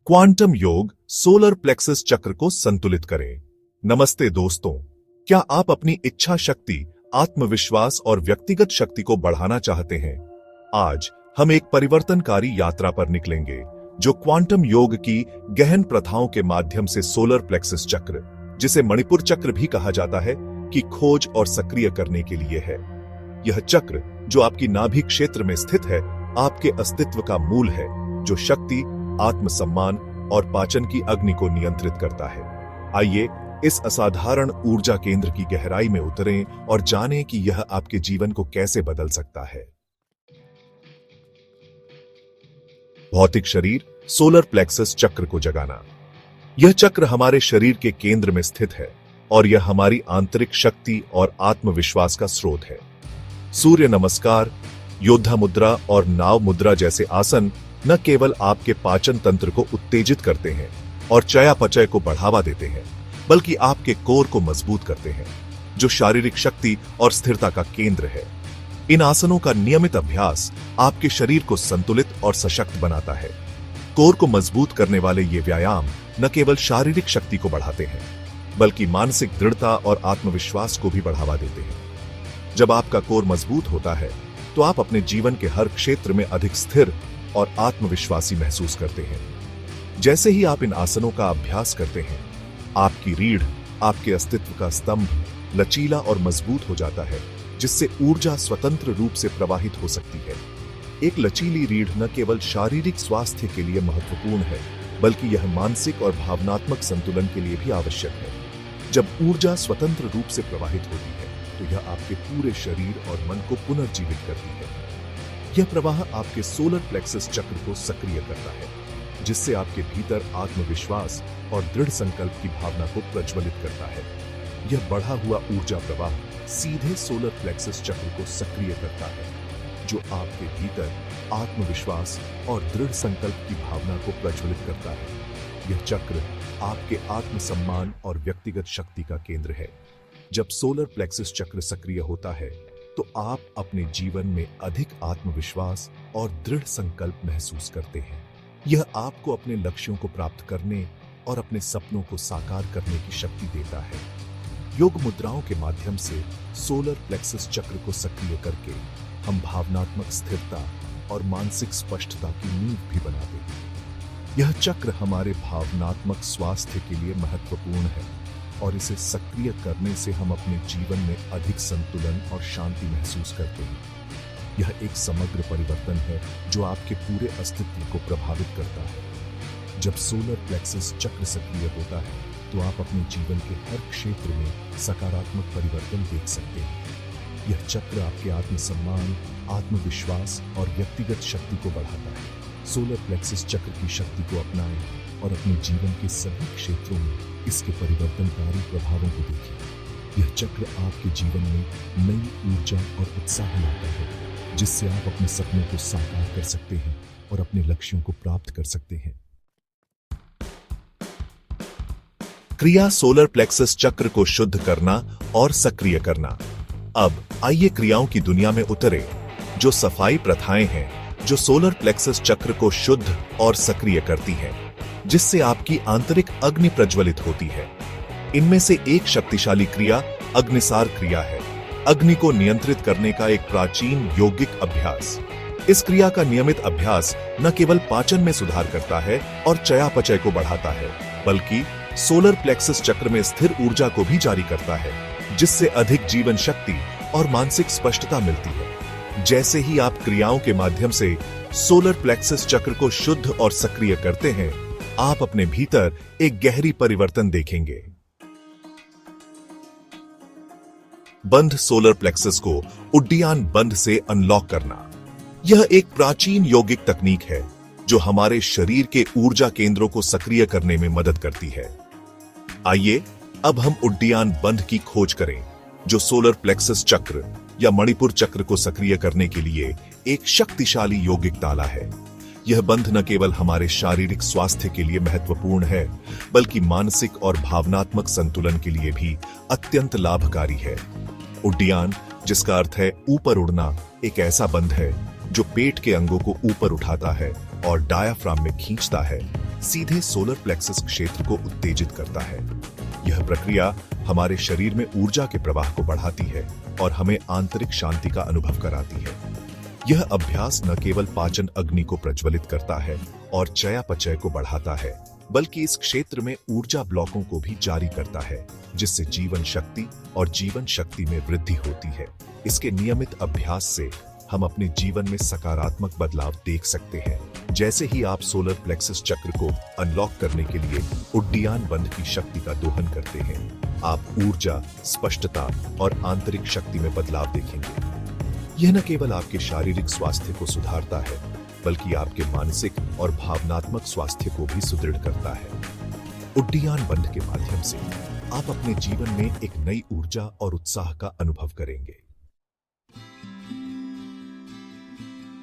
Quantum योग solar plexus चक्र को संतुलित करें। नमस्ते दोस्तों, क्या आप अपनी इच्छा शक्ति, आत्मविश्वास और व्यक्तिगत शक्ति को बढ़ाना चाहते हैं? आज हम एक परिवर्तनकारी यात्रा पर निकलेंगे जो क्वांटम योग की गहन प्रथाओं के माध्यम से सोलर प्लेक्सस चक्र, जिसे मणिपुर चक्र भी कहा जाता है, की खोज और सक्रिय करने के लिए है। यह चक्र जो आपकी नाभि क्षेत्र में स्थित है, आपके अस्तित्व का मूल है, जो शक्ति, आत्मसम्मान और पाचन की अग्नि को नियंत्रित करता है। आइए इस असाधारण ऊर्जा केंद्र की गहराई में उतरें और जानें कि यह आपके जीवन को कैसे बदल सकता है। भौतिक शरीर सोलर प्लेक्सस चक्र को जगाना। यह चक्र हमारे शरीर के केंद्र में स्थित है और यह हमारी आंतरिक शक्ति और आत्मविश्वास का स्रोत है। सूर्य नमस्कार, योद्धा मुद्रा और नाव मुद्रा जैसे आसन न केवल आपके पाचन तंत्र को उत्तेजित करते हैं और चयापचय को बढ़ावा देते हैं, बल्कि आपके कोर को मजबूत करते हैं, जो शारीरिक शक्ति और स्थिरता का केंद्र है। इन आसनों का नियमित अभ्यास आपके शरीर को संतुलित और सशक्त बनाता है। कोर को मजबूत करने वाले ये व्यायाम न केवल शारीरिक शक्ति को बढ़ाते हैं, बल्कि मानसिक दृढ़ता और आत्मविश्वास को भी बढ़ावा देते हैं। जब आपका कोर मजबूत होता है, तो आप अपने जीवन के हर क्षेत्र में अधिक स्थिर और आत्मविश्वासी महसूस करते हैं। जैसे ही आप इन आसनों का अभ्यास करते हैं, आपकी रीढ़, आपके अस्तित्व का स्तंभ लचीला और मजबूत हो जाता है, जिससे ऊर्जा स्वतंत्र रूप से प्रवाहित हो सकती है। एक लचीली रीढ़ न केवल शारीरिक स्वास्थ्य के लिए महत्वपूर्ण है, बल्कि यह मानसिक और भावनात्मक संतुलन के लिए भी आवश्यक है। जब ऊर्जा स्वतंत्र रूप से प्रवाहित होती है, तो यह आपके पूरे शरीर और मन को पुनर्जीवित करती है। यह प्रवाह आपके सोलर प्लेक्सस चक्र को सक्रिय करता है, जिससे आपके भीतर आत्मविश्वास और दृढ़ संकल्प की भावना को प्रज्वलित करता है। यह बढ़ा हुआ ऊर्जा प्रवाह सीधे सोलर प्लेक्सस चक्र को सक्रिय करता है, जो आपके भीतर आत्मविश्वास और दृढ़ संकल्प की भावना को प्रज्वलित करता है। यह चक्र आपके आत्मसम्मान और व्यक्तिगत शक्ति का केंद्र है। जब सोलर प्लेक्सस चक्र सक्रिय होता है, तो आप अपने जीवन में अधिक आत्मविश्वास और दृढ़ संकल्प महसूस करते हैं। यह आपको अपने लक्ष्यों को प्राप्त करने और अपने सपनों को साकार करने की शक्ति देता है। योग मुद्राओं के माध्यम से सोलर प्लेक्सस चक्र को सक्रिय करके हम भावनात्मक स्थिरता और मानसिक स्पष्टता की नींव भी बनाते हैं। यह चक्र हमारे भावनात्मक स्वास्थ्य के लिए महत्वपूर्ण है और इसे सक्रिय करने से हम अपने जीवन में अधिक संतुलन और शांति महसूस करते हैं। यह एक समग्र परिवर्तन है जो आपके पूरे अस्तित्व को प्रभावित करता है। जब सोलर प्लेक्सस चक्र सक्रिय होता है, तो आप अपने जीवन के हर क्षेत्र में सकारात्मक परिवर्तन देख सकते हैं। यह चक्र आपके आत्मसम्मान, आत्मविश्वास और व्यक्तिगत शक्ति को बढ़ाता है। सोलर प्लेक्सस चक्र की शक्ति को अपनाएं और अपने जीवन के सभी क्षेत्रों में इसके परिवर्तनकारी प्रभावों को देखिए। यह चक्र आपके जीवन में नई ऊर्जा और उत्साह लाता है, जिससे आप अपने सपनों को साकार कर सकते हैं और अपने लक्ष्यों को प्राप्त कर सकते हैं। क्रिया सोलर प्लेक्सस चक्र को शुद्ध करना और सक्रिय करना। अब आइए क्रियाओं की दुनिया में उतरे, जो सफाई प्रथाएं हैं जो सोलर प्लेक्सस चक्र को शुद्ध और सक्रिय करती हैं, जिससे आपकी आंतरिक अग्नि प्रज्वलित होती है। इनमें से एक शक्तिशाली क्रिया अग्निसार क्रिया है, अग्नि को नियंत्रित करने का एक प्राचीन यौगिक अभ्यास। इस क्रिया का नियमित अभ्यास न केवल पाचन में सुधार करता है और चयापचय को बढ़ाता है, बल्कि सोलर प्लेक्सस चक्र में स्थिर ऊर्जा को भी जारी करता है, जिससे अधिक जीवन शक्ति और मानसिक स्पष्टता मिलती है। जैसे ही आप क्रियाओं के माध्यम से सोलर प्लेक्सस चक्र को शुद्ध और सक्रिय करते हैं, आप अपने भीतर एक गहरी परिवर्तन देखेंगे। बंध सोलर प्लेक्सस को उड्डीयन बंध से अनलॉक करना। यह एक प्राचीन यौगिक तकनीक है जो हमारे शरीर के ऊर्जा केंद्रों को सक्रिय करने में मदद करती है। आइए अब हम उड्डीयन बंध की खोज करें, जो सोलर प्लेक्सस चक्र या मणिपुर चक्र को सक्रिय करने के लिए एक शक्तिशाली यौगिक ताला है। यह बंध न केवल हमारे शारीरिक स्वास्थ्य के लिए महत्वपूर्ण है, बल्कि मानसिक और भावनात्मक संतुलन के लिए भी अत्यंत लाभकारी है। उड्डीयन, जिसका अर्थ है ऊपर उड़ना, एक ऐसा बंध है जो पेट के अंगों को ऊपर उठाता है और डायाफ्राम में खींचता है, सीधे सोलर प्लेक्सस क्षेत्र को उत्तेजित करता है। यह प्रक्रिया हमारे शरीर में ऊर्जा के प्रवाह को बढ़ाती है और हमें आंतरिक शांति का अनुभव कराती है। यह अभ्यास न केवल पाचन अग्नि को प्रज्वलित करता है और चयापचय को बढ़ाता है, बल्कि इस क्षेत्र में ऊर्जा ब्लॉकों को भी जारी करता है, जिससे जीवन शक्ति और जीवन शक्ति में वृद्धि होती है। इसके नियमित अभ्यास से हम अपने जीवन में सकारात्मक बदलाव देख सकते हैं। जैसे ही आप सोलर प्लेक्सस चक्र को अनलॉक करने के लिए उड्डीयमान बंध की शक्ति का दोहन करते हैं, आप ऊर्जा, स्पष्टता और आंतरिक शक्ति में बदलाव देखेंगे। यह न केवल आपके शारीरिक स्वास्थ्य को सुधारता है, बल्कि आपके मानसिक और भावनात्मक स्वास्थ्य को भी सुदृढ़ करता है। उड्डीयमान बंध के माध्यम से आप अपने जीवन में एक नई ऊर्जा और उत्साह का अनुभव करेंगे।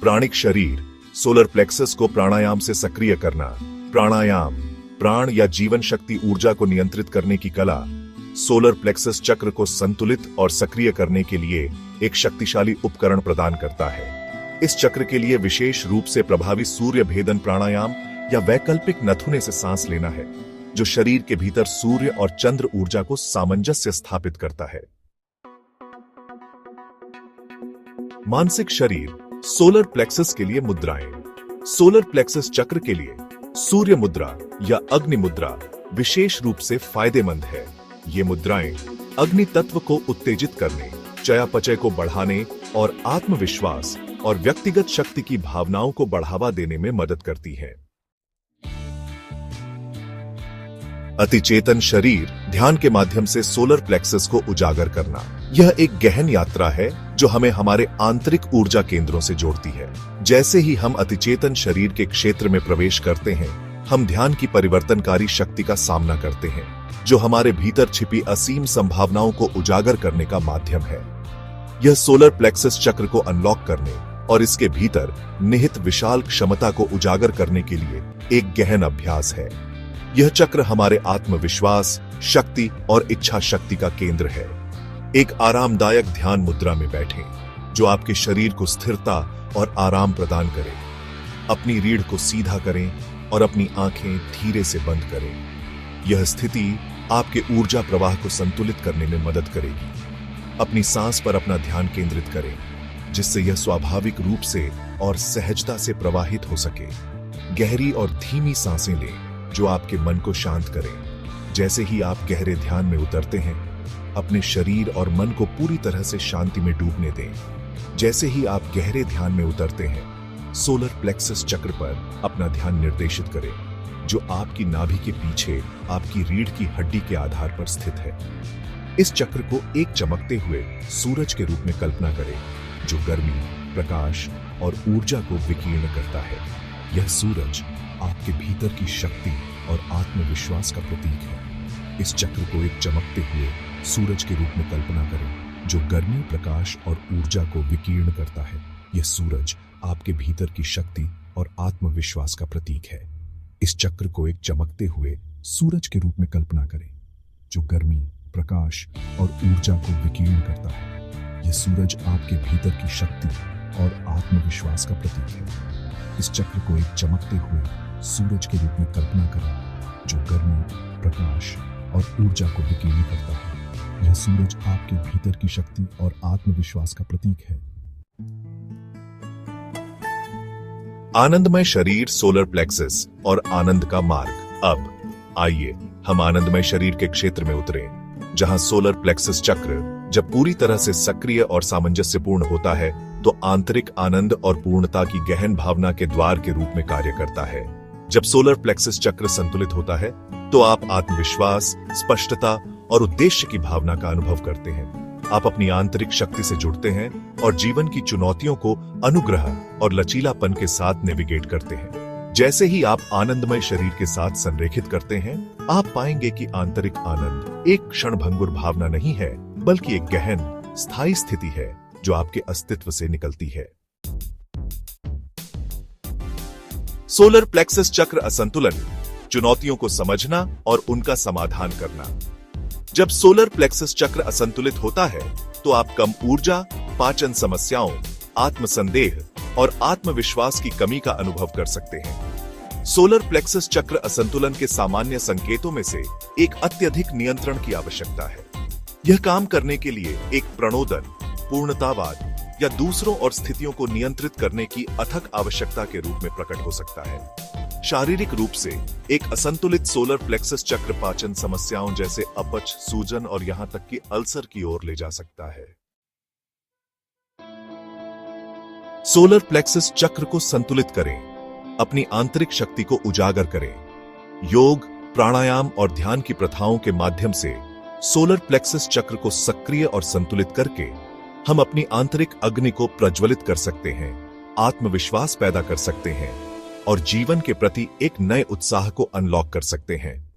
प्राणिक शरीर सोलर प्लेक्सस को प्राणायाम से सक्रिय करना। प्राणायाम प्राण या जीवन शक्ति ऊर्जा को नियंत्रित करने की कला सोलर प्लेक्सस चक्र को संतुलित और सक्रिय करने के लिए एक शक्तिशाली उपकरण प्रदान करता है। इस चक्र के लिए विशेष रूप से प्रभावी सूर्य भेदन प्राणायाम या वैकल्पिक नथुने से सांस लेना है, जो शरीर के भीतर सूर्य और चंद्र ऊर्जा को सामंजस्य स्थापित करता है। मानसिक शरीर सोलर प्लेक्सस के लिए मुद्राएं। सोलर प्लेक्सस चक्र के लिए सूर्य मुद्रा या अग्नि मुद्रा विशेष रूप से फायदेमंद है। ये मुद्राएं अग्नि तत्व को उत्तेजित करने, चयापचय को बढ़ाने और आत्मविश्वास और व्यक्तिगत शक्ति की भावनाओं को बढ़ावा देने में मदद करती हैं। अतिचेतन शरीर ध्यान के माध्यम से सोलर प्लेक्सस को उजागर करना। यह एक गहन यात्रा है जो हमें हमारे आंतरिक ऊर्जा केंद्रों से जोड़ती है। जैसे ही हम अतिचेतन शरीर के क्षेत्र में प्रवेश करते हैं, हम ध्यान की परिवर्तनकारी शक्ति का सामना करते हैं, जो हमारे भीतर छिपी असीम संभावनाओं को उजागर करने का माध्यम है। यह सोलर प्लेक्सस चक्र को अनलॉक करने और इसके भीतर निहित विशाल क्षमता को उजागर करने के लिए एक गहन अभ्यास है। यह चक्र हमारे आत्मविश्वास, शक्ति और इच्छा शक्ति का केंद्र है। एक आरामदायक ध्यान मुद्रा में बैठें, जो आपके शरीर को स्थिरता और आराम प्रदान करे। अपनी रीढ़ को सीधा करें और अपनी आंखें धीरे से बंद करें। यह स्थिति आपके ऊर्जा प्रवाह को संतुलित करने में मदद करेगी। अपनी सांस पर अपना ध्यान केंद्रित करें, जिससे यह स्वाभाविक रूप से और सहजता से प्रवाहित हो सके। गहरी और धीमी सांसें लें, जो आपके मन को शांत करें। जैसे ही आप गहरे ध्यान में उतरते हैं, अपने शरीर और मन को पूरी तरह से शांति में डूबने दें। जैसे ही आप गहरे ध्यान में उतरते हैं, सोलर प्लेक्सस चक्र पर अपना ध्यान निर्देशित करें, जो आपकी नाभि के पीछे आपकी रीढ़ की हड्डी के आधार पर स्थित है। इस चक्र को एक चमकते हुए सूरज के रूप में कल्पना करें, जो गर्मी, प्रकाश और ऊर्जा को विकीर्ण करता है। यह सूरज आपके भीतर की शक्ति और आत्मविश्वास का प्रतीक है। इस चक्र को एक चमकते हुए सूरज के रूप में कल्पना करें, जो गर्मी, प्रकाश और ऊर्जा को विकीर्ण करता है। यह सूरज आपके भीतर की शक्ति और आत्मविश्वास का प्रतीक है। इस चक्र को एक चमकते हुए सूरज के रूप में कल्पना करें, जो गर्मी, प्रकाश और ऊर्जा को विकीर्ण करता है। यह सूरज आपके भीतर की शक्ति और आत्मविश्वास का प्रतीक है। इस चक्र को एक चमकते हुए सूरज के रूप में कल्पना करें, जो गर्मी, प्रकाश और ऊर्जा को विकीर्ण करता है। यह सूरज आपके भीतर की शक्ति और आत्मविश्वास का प्रतीक है। आनंदमय शरीर, सोलर प्लेक्सस और आनंद का मार्ग। अब आइए हम आनंदमय शरीर के क्षेत्र में उतरें, जहां सोलर प्लेक्सस चक्र जब पूरी तरह से सक्रिय और सामंजस्यपूर्ण होता है, तो आंतरिक आनंद और पूर्णता की गहन भावना के द्वार के रूप में कार्य करता है। जब सोलर प्लेक्सस चक्र संतुलित होता है, तो आप आत्मविश्वास, स्पष्टता और उद्देश्य की भावना का अनुभव करते हैं। आप अपनी आंतरिक शक्ति से जुड़ते हैं और जीवन की चुनौतियों को अनुग्रह और लचीलापन के साथ नेविगेट करते हैं। जैसे ही आप आनंदमय शरीर के साथ संरेखित करते हैं, आप पाएंगे कि आंतरिक आनंद एक क्षणभंगुर भावना नहीं है, बल्कि एक गहन, स्थायी स्थिति है जो आपके अस्तित्व से निकलती है। सोलर प्लेक्सस चक्र असंतुलन, चुनौतियों को समझना और उनका समाधान करना। जब सोलर प्लेक्सस चक्र असंतुलित होता है, तो आप कम ऊर्जा, पाचन समस्याओं, आत्मसंदेह और आत्मविश्वास की कमी का अनुभव कर सकते हैं। सोलर प्लेक्सस चक्र असंतुलन के सामान्य संकेतों में से एक अत्यधिक नियंत्रण की आवश्यकता है। यह काम करने के लिए एक प्रणोदन, पूर्णतावाद या दूसरों और स्थितियों को नियंत्रित करने की अथक आवश्यकता के रूप में प्रकट हो सकता है। शारीरिक रूप से एक असंतुलित सोलर प्लेक्सस चक्र पाचन समस्याओं जैसे अपच, सूजन और यहां तक कि अल्सर की ओर ले जा सकता है। सोलर प्लेक्सस चक्र को संतुलित करें, अपनी आंतरिक शक्ति को उजागर करें। योग, प्राणायाम और ध्यान की प्रथाओं के माध्यम से सोलर प्लेक्सस चक्र को सक्रिय और संतुलित करके हम अपनी आंतरिक अग्नि को प्रज्वलित कर सकते हैं, आत्मविश्वास पैदा कर सकते हैं और जीवन के प्रति एक नए उत्साह को अनलॉक कर सकते हैं।